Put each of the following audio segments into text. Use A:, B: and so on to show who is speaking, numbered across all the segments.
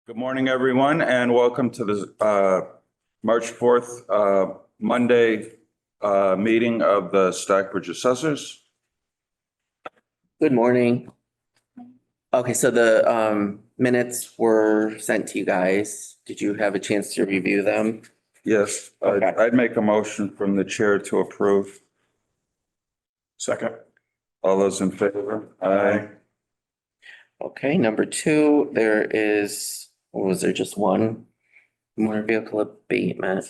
A: Good morning, everyone, and welcome to the March 4th, Monday meeting of the Stockbridge Assessors.
B: Good morning. Okay, so the minutes were sent to you guys. Did you have a chance to review them?
A: Yes,
B: Okay.
A: I'd make a motion from the chair to approve.
C: Second.
A: All those in favor? Aye.
B: Okay, number two, there is, or was there just one? Motor vehicle abatement.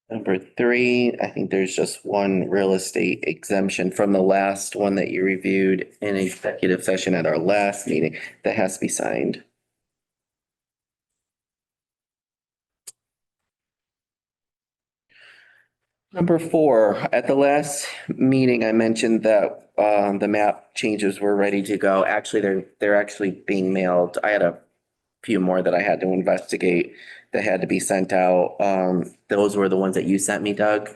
B: Number three, I think there's just one real estate exemption from the last one that you reviewed in executive session at our last meeting that has to be signed. Number four, at the last meeting, I mentioned that the map changes were ready to go. Actually, they're actually being mailed. I had a few more that I had to investigate that had to be sent out. Those were the ones that you sent me, Doug,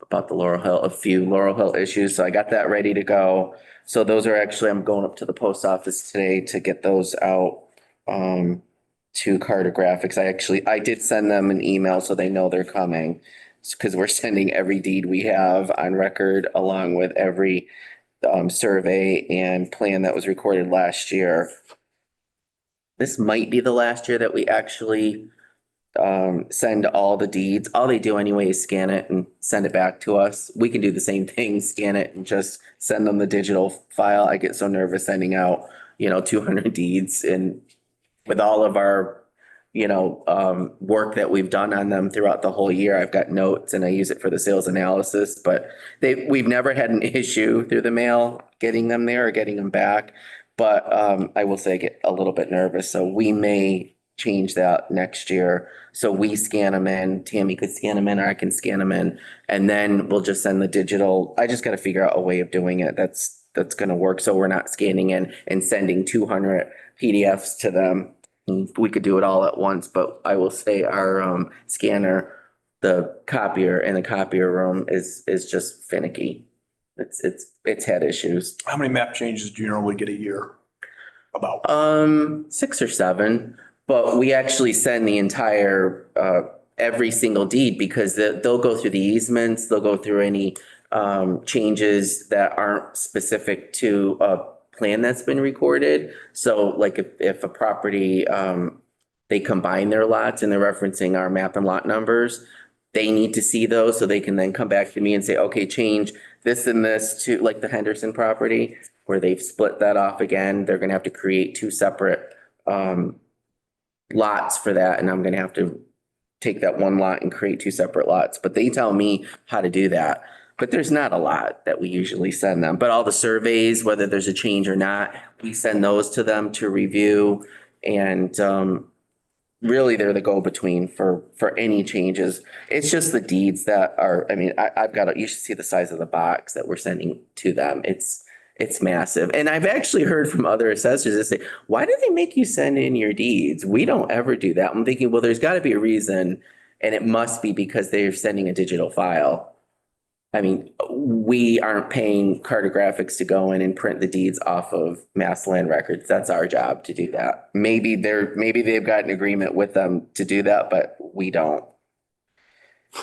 B: about the Laurel Hill, a few Laurel Hill issues. So I got that ready to go. So those are actually, I'm going up to the post office today to get those out to Cartographics. I did send them an email so they know they're coming. Because we're sending every deed we have on record along with every survey and plan that was recorded last year. This might be the last year that we actually send all the deeds. All they do anyway is scan it and send it back to us. We can do the same thing, scan it and just send them the digital file. I get so nervous sending out, 200 deeds, and with all of our work that we've done on them throughout the whole year. I've got notes and I use it for the sales analysis, but we've never had an issue through the mail getting them there or getting them back. But I will say I get a little bit nervous. So we may change that next year. So we scan them in. Tammy could scan them in or I can scan them in. And then we'll just send the digital. I just got to figure out a way of doing it that's going to work. So we're not scanning in and sending 200 PDFs to them. We could do it all at once, but I will say our scanner, the copier in the copier room is just finicky. It's had issues.
C: How many map changes do you normally get a year? About?
B: 6 or 7, but we actually send the entire every single deed because they'll go through the easements, they'll go through any changes that aren't specific to plan that's been recorded. So like if a property, they combine their lots and they're referencing our map and lot numbers, they need to see those so they can then come back to me and say, okay, change this and this to like the Henderson property where they've split that off again. They're gonna have to create 2 separate lots for that. And I'm gonna have to take that one lot and create 2 separate lots, but they tell me how to do that. But there's not a lot that we usually send them, but all the surveys, whether there's a change or not, we send those to them to review. And really they're the go-between for any changes. It's just the deeds that are, you should see the size of the box that we're sending to them. It's massive. And I've actually heard from other assessors that say, why do they make you send in your deeds? We don't ever do that. I'm thinking, well, there's got to be a reason. And it must be because they're sending a digital file. We aren't paying Cartographics to go in and print the deeds off of mass land records. That's our job to do that. Maybe they've got an agreement with them to do that, but we don't.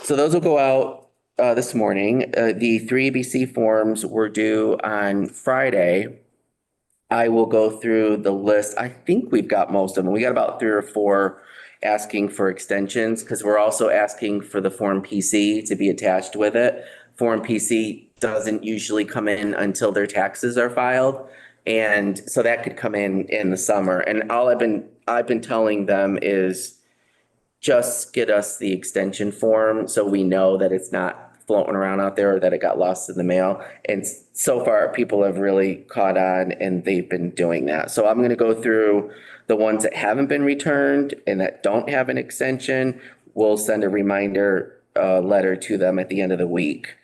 B: So those will go out this morning. The 3 ABC forms were due on Friday. I will go through the list. I think we've got most of them. We got about 3 or 4 asking for extensions because we're also asking for the Form PC to be attached with it. Form PC doesn't usually come in until their taxes are filed. And so that could come in the summer. And all I've been telling them is just get us the extension form so we know that it's not floating around out there or that it got lost in the mail. And so far people have really caught on and they've been doing that. So I'm going to go through the ones that haven't been returned and that don't have an extension. We'll send a reminder letter to them at the end of the week.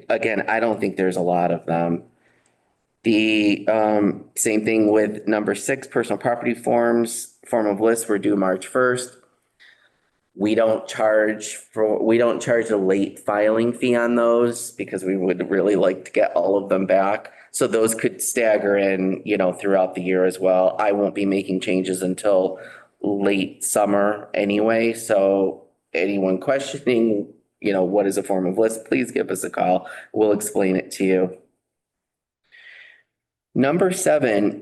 B: Again, I don't think there's a lot of them. The same thing with number 6, personal property forms, form of list were due March 1st. We don't charge a late filing fee on those because we would really like to get all of them back. So those could stagger in, throughout the year as well. I won't be making changes until late summer anyway. So anyone questioning, what is a form of list, please give us a call. We'll explain it to you. Number 7,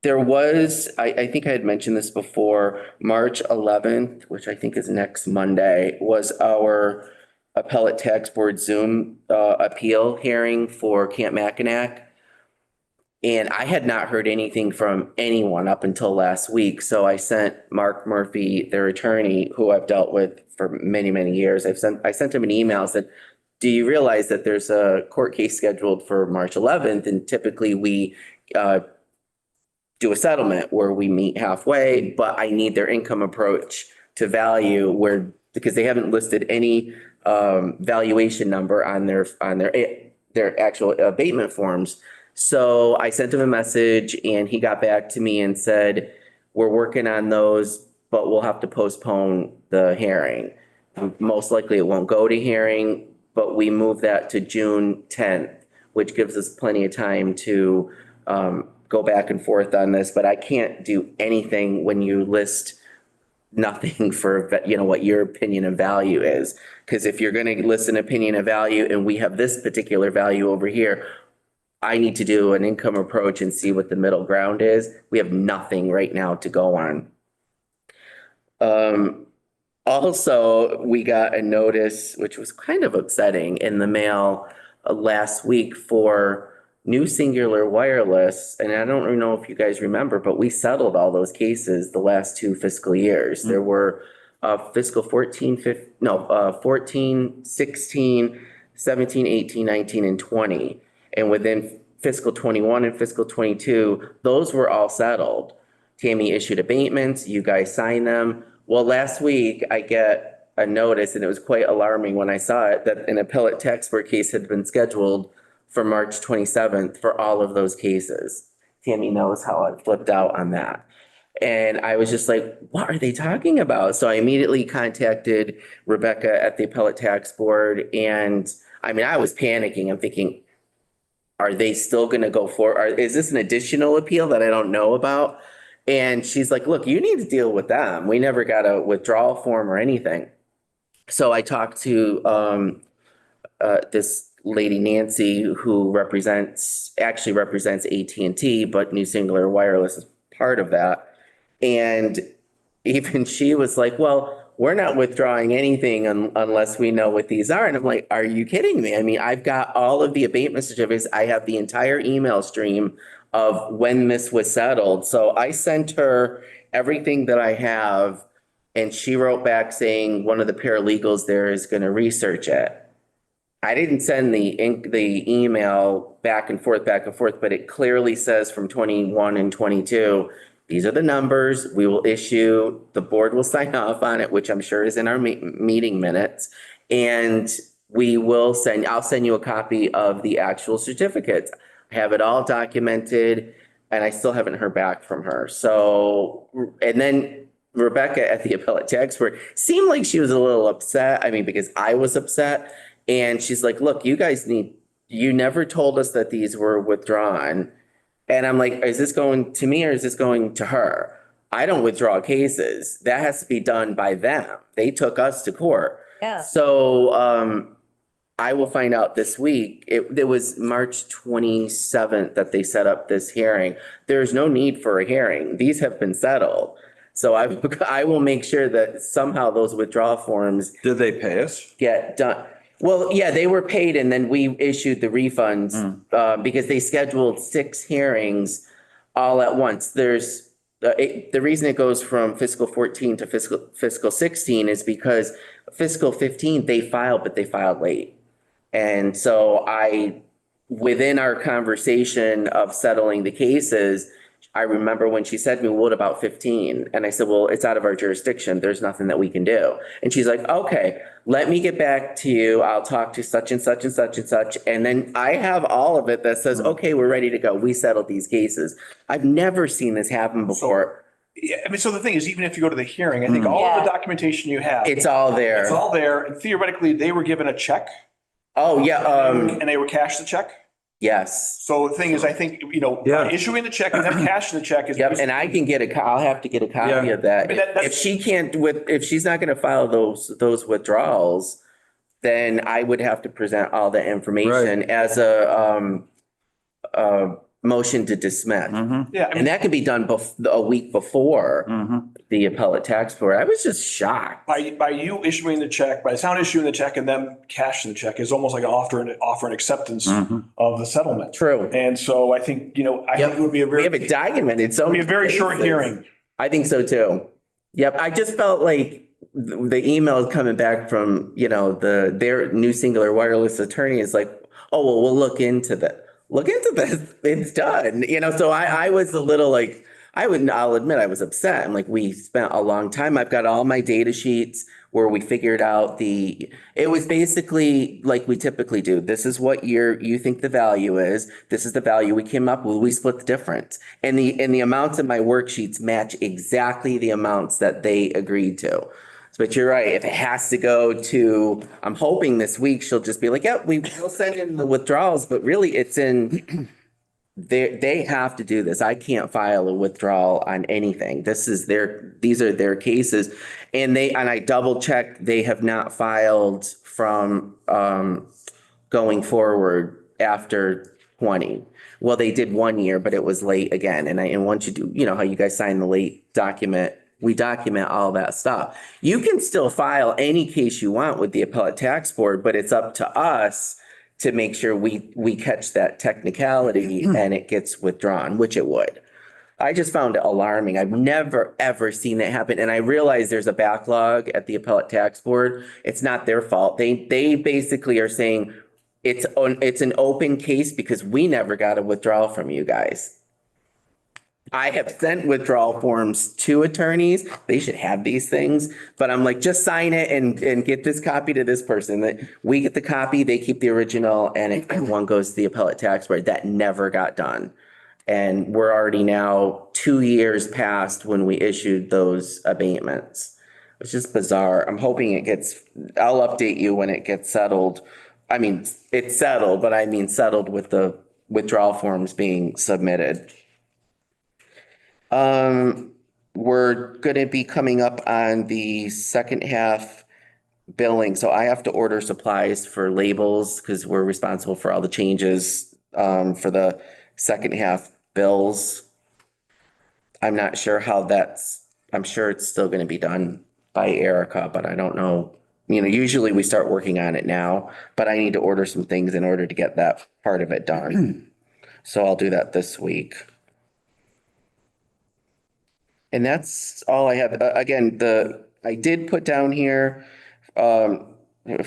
B: there was, I think I had mentioned this before, March 11th, which I think is next Monday, was our appellate tax board Zoom appeal hearing for Camp Mackinac. And I had not heard anything from anyone up until last week. So I sent Mark Murphy, their attorney, who I've dealt with for many, many years. I sent him an email, said, do you realize that there's a court case scheduled for March 11th? And typically we do a settlement where we meet halfway, but I need their income approach to value because they haven't listed any valuation number on their actual abatement forms. So I sent him a message and he got back to me and said, we're working on those, but we'll have to postpone the hearing. Most likely it won't go to hearing, but we move that to June 10th, which gives us plenty of time to go back and forth on this. But I can't do anything when you list nothing for, what your opinion of value is. Because if you're going to list an opinion of value and we have this particular value over here, I need to do an income approach and see what the middle ground is. We have nothing right now to go on. Also, we got a notice, which was kind of upsetting, in the mail last week for New Singular Wireless. And I don't know if you guys remember, but we settled all those cases the last 2 fiscal years. There were fiscal 14, 16, 17, 18, 19, and 20. And within fiscal 21 and fiscal 22, those were all settled. Tammy issued abatements, you guys signed them. Well, last week I get a notice, and it was quite alarming when I saw it, that an appellate tax court case had been scheduled for March 27th for all of those cases. Tammy knows how I flipped out on that. And I was just like, what are they talking about? So I immediately contacted Rebecca at the appellate tax board. And I was panicking. I'm thinking, are they still going to go for, is this an additional appeal that I don't know about? And she's like, look, you need to deal with them. We never got a withdrawal form or anything. So I talked to this lady, Nancy, who actually represents AT&T, but New Singular Wireless is part of that. And even she was like, well, we're not withdrawing anything unless we know what these are. And I'm like, are you kidding me? I've got all of the abatement certificates. I have the entire email stream of when this was settled. So I sent her everything that I have, and she wrote back saying one of the paralegals there is going to research it. I didn't send the email back and forth, but it clearly says from 21 and 22, these are the numbers. We will issue, the board will sign off on it, which I'm sure is in our meeting minutes. And I'll send you a copy of the actual certificates. I have it all documented, and I still haven't heard back from her. So, and then Rebecca at the appellate tax board seemed like she was a little upset. Because I was upset. And she's like, look, you never told us that these were withdrawn. And I'm like, is this going to me or is this going to her? I don't withdraw cases. That has to be done by them. They took us to court.
D: Yeah.
B: So I will find out this week. It was March 27th that they set up this hearing. There's no need for a hearing. These have been settled. So I will make sure that somehow those withdrawal forms
A: Did they pay us?
B: get done. Well, yeah, they were paid and then we issued the refunds because they scheduled 6 hearings all at once. There's the reason it goes from fiscal 14 to fiscal 16 is because fiscal 15, they filed, but they filed late. And so within our conversation of settling the cases, I remember when she said to me, what about 15? And I said, well, it's out of our jurisdiction. There's nothing that we can do. And she's like, okay, let me get back to you. I'll talk to such and such and such and such. And then I have all of it that says, okay, we're ready to go. We settled these cases. I've never seen this happen before.
C: Yeah, so the thing is, even if you go to the hearing, I think all of the documentation you have.
B: It's all there.
C: It's all there. And theoretically, they were given a check.
B: Oh, yeah.
C: And they were cashed the check?
B: Yes.
C: So the thing is, I think,
A: Yeah.
C: issuing the check and then cashing the check is.
B: Yep, and I can get I'll have to get a copy
A: Yeah.
B: of that.
C: I mean, that's-
B: If she can't if she's not gonna file those withdrawals, then I would have to present all the information as a motion to dismiss.
A: Mm-hmm,
C: Yeah, I
B: And
C: mean,
B: that can be done a week before
A: mm-hmm.
B: the appellate tax board. I was just shocked.
C: by you issuing the check, by the town issuing the check and then cashing the check is almost like an offer and acceptance
A: Mhm.
C: of the settlement.
B: True.
C: And so I think, I think it would be a
B: We
C: very,
B: have it documented, so.
C: be a very short hearing.
B: I think so too. Yep, I just felt like the email coming back from, their new Singular Wireless attorney is like, oh, well, we'll look into that. Look into this, it's done, so I was a little like, I'll admit I was upset. I'm like, we spent a long time. I've got all my data sheets where we figured out it was basically like we typically do. This is what you think the value is. This is the value we came up with. We split the difference. And the amounts in my worksheets match exactly the amounts that they agreed to. But you're right. If it has to go to, I'm hoping this week she'll just be like, yep, we'll send in the withdrawals, but really it's in, they have to do this. I can't file a withdrawal on anything. These are their cases. And I double checked, they have not filed from, going forward after 20. Well, they did 1 year, but it was late again. And once you do, how you guys sign the late document, we document all that stuff. You can still file any case you want with the appellate tax board, but it's up to us to make sure we catch that technicality and it gets withdrawn, which it would. I just found it alarming. I've never, ever seen that happen. And I realize there's a backlog at the appellate tax board. It's not their fault. They basically are saying it's an open case because we never got a withdrawal from you guys. I have sent withdrawal forms to attorneys. They should have these things, but I'm like, just sign it and get this copy to this person. That we get the copy, they keep the original, and one goes to the appellate tax board. That never got done. And we're already now 2 years past when we issued those abatements. It's just bizarre. I'm hoping I'll update you when it gets settled. I mean, it's settled, but I mean settled with the withdrawal forms being submitted. We're gonna be coming up on the second half billing, so I have to order supplies for labels because we're responsible for all the changes for the second half bills. I'm not sure how I'm sure it's still gonna be done by Erica, but I don't know. Usually we start working on it now, but I need to order some things in order to get that part of it done. So I'll do that this week. And that's all I have. Again, I did put down here for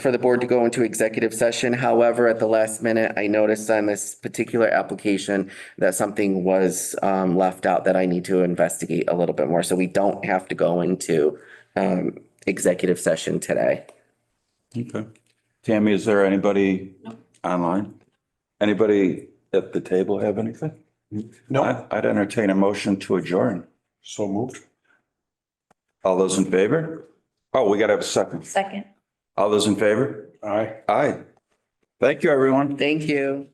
B: the board to go into executive session. However, at the last minute, I noticed on this particular application that something was left out that I need to investigate a little bit more. So we don't have to go into executive session today.
A: Okay. Tammy, is there anybody online? Anybody at the table have anything?
C: No,
A: I'd entertain a motion to adjourn.
C: so moved.
A: All those in favor? Oh, we gotta have a second.
D: Second.
A: All those in favor?
C: Aye.
A: Aye. Thank you, everyone.
B: Thank you.